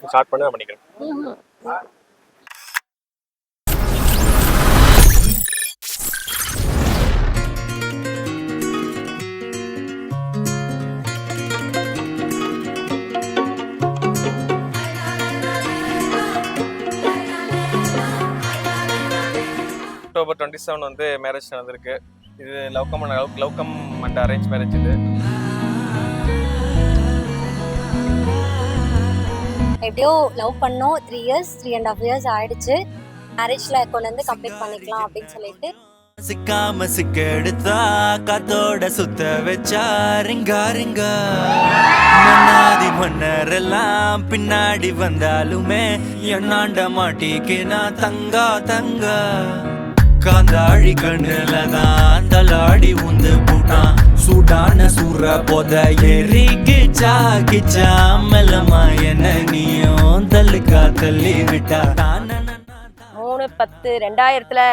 Start பண்ணி நான் பண்ணிக்கிறேன். October 27 வந்து மேரேஜ் நடந்திருக்கு. இது love cum and arrange marriage. இது எப்படியோ லவ் பண்ணோம் 3 இயர்ஸ் 3.5 இயர்ஸ் ஆயிடுச்சு. மேரேஜ்ல கொண்டு வந்து கம்ப்ளீட் பண்ணிக்கலாம் அப்படின்னு சொல்லிட்டு சிக்காம சிக்கெடுத்தா காத்தோட சுத்த வச்சா ரிங்கா ரிங்கா மன்னாதி மன்னரெல்லாம் பின்னாடி வந்தாலுமே என்னாண்ட மாட்டிக்கு நான் தங்கா தங்கா காந்தாழி கண்ணுலதான் தலாடி உந்து போட்டான் சூடான சூற போத ஏறி கிச்சா கிச்சா மெல்லமா என்ன நீயும் தள்ளுக்கா தள்ளி விட்டா 3/10/2000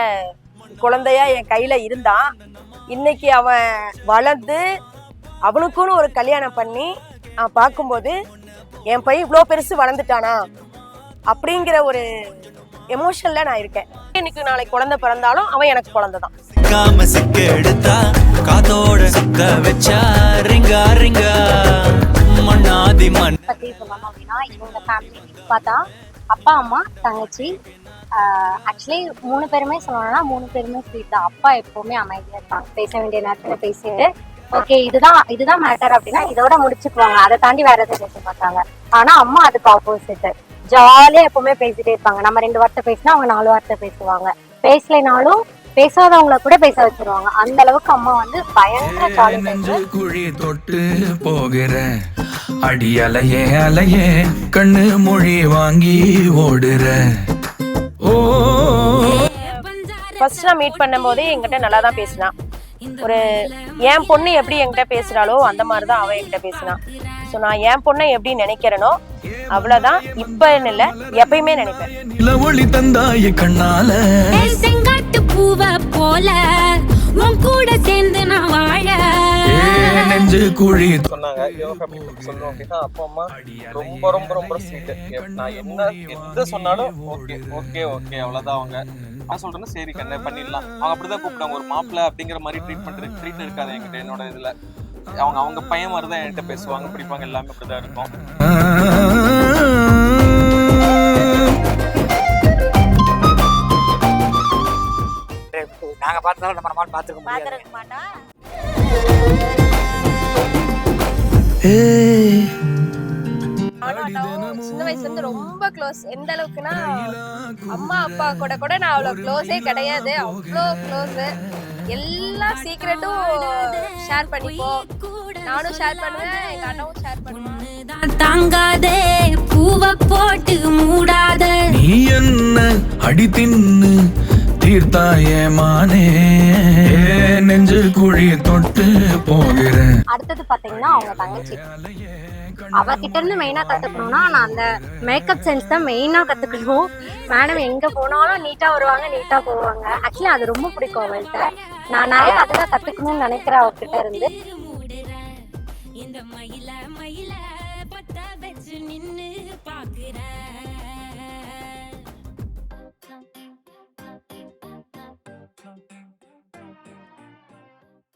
குழந்தையா என் கையில இருந்தான். இன்னைக்கு அவன் வளர்ந்து அவனுக்குன்னு ஒரு கல்யாணம் பண்ணி நான் பார்க்கும்போது என் பையன் இவ்வளோ பெருசு வளர்ந்துட்டானா அப்படிங்கிற ஒரு எமோஷன்ல நான் இருக்கேன். இன்னைக்கு நாளைக்கு குழந்தை பிறந்தாலும் அவன் எனக்கு குழந்தை தான். காம சிக்க எடுத்தா காதோட சுத்த வச்சா ரிங்கா ரிங்கா மண்ணாதி மண் பத்தி சொல்லணும் அப்படின்னா இவங்க ஃபேமிலி பார்த்தா அப்பா அம்மா தங்கச்சி ஆக்சுவலி 3 பேருமே சொல்லணும்னா 3 பேருமே ஸ்வீட் தான். அப்பா எப்பவுமே அமைதியா இருப்பாங்க, பேச வேண்டிய நேரத்துல பேசிட்டு ஓகே இதுதான் மேட்டர் அப்படின்னா இதோட முடிச்சுக்குவாங்க, அதை தாண்டி வேற எதுவும் பேச மாட்டாங்க. ஆனா அம்மா அதுக்கு ஆப்போசிட், ஜாலியா எப்பவுமே பேசிட்டே இருப்பாங்க. நம்ம 2 வார்த்தை பேசினா அவங்க 4 வார்த்தை பேசுவாங்க, பேசலைனாலும் பேசாதவங்களை கூட பேச வச்சிருவாங்க. அந்த அளவுக்கு அம்மா வந்து பயங்கர ஜாலி. குழி தொட்டு போகிறேன் அடி அலையே அலையே கண்ணு மொழி வாங்கி ஓடுற. ஃபர்ஸ்ட் நான் மீட் பண்ணும் போதே என்கிட்ட நல்லா தான் பேசினான். ஒரு என் பொண்ணு எப்படி என்கிட்ட பேசுறாளோ அந்த மாதிரிதான் அவன் என்கிட்ட பேசினான். ஸோ நான் என் பொண்ணை எப்படி நினைக்கிறேனோ அவ்வளவுதான், இப்ப இல்ல எப்பயுமே நினைப்பேன். நிலவொளி தந்தாய கண்ணால செங்காட்டு பூவ போல உன் கூட சேர்ந்து நான் வாழ நெஞ்சு குழி சொன்னாங்க. இவங்க ஃபேமிலி சொல்லணும் அப்படின்னா அப்பா அம்மா ரொம்ப ரொம்ப ரொம்ப ஸ்வீட். நான் எந்த சொன்னாலும் ஓகே ஓகே ஓகே அவ்வளவுதான். அவங்க நான் சொல்றேன்னா சரி கண்ணு பண்ணிடலாம். அவங்க அப்படிதான் கூப்பிட்டாங்க. ஒரு மாப்பிள்ள அப்படிங்கிற மாதிரி ட்ரீட் இருக்காது என்கிட்ட. என்னோட இதுல அவங்க பையன் மாதிரி தான் என்கிட்ட பேசுவாங்க, பிடிப்பாங்க, எல்லாமே அப்படிதான் இருக்கும். நாங்க பார்த்தாலும் நம்ம அம்மா பார்த்துக்க மாட்டா. சின்ன வயசுல இருந்து ரொம்ப க்ளோஸ். எந்த அளவுக்குன்னா அம்மா அப்பா கூட நான் அவ்வளவு க்ளோஸே கிடையாது. அவ்வளோ க்ளோஸ். எல்லா சீக்ரெட்டும் ஷேர் பண்ணிப்போம். நானும் ஷேர் பண்ணுவேன், எங்க அண்ணாவும் ஷேர் பண்ணுவேன். தாங்காதே பூவ போட்டு மூடாத நீ என்ன அடி தின்னு தீர்த்தாயே மானே நெஞ்சு குழி தொட்டு போகிறேன். அடுத்தது பாத்தீங்கன்னா அவங்க தங்கச்சி, அவகிட்ட இருந்து மெயினா கத்துக்கணும்னா நான் அந்த மேக்கப் சென்ஸ் தான் மெயினா கத்துக்கணும். மேடம் எங்க போனாலும் நீட்டா வருவாங்க, நீட்டா போவாங்க. ஆக்சுவலி அது ரொம்ப பிடிக்கும் அவள்கிட்ட. நான் நிறைய அதுதான் கத்துக்கணும்னு நினைக்கிறேன் அவகிட்ட இருந்து. இந்த மயில மயில பத்த வச்சு நின்னு பாக்குற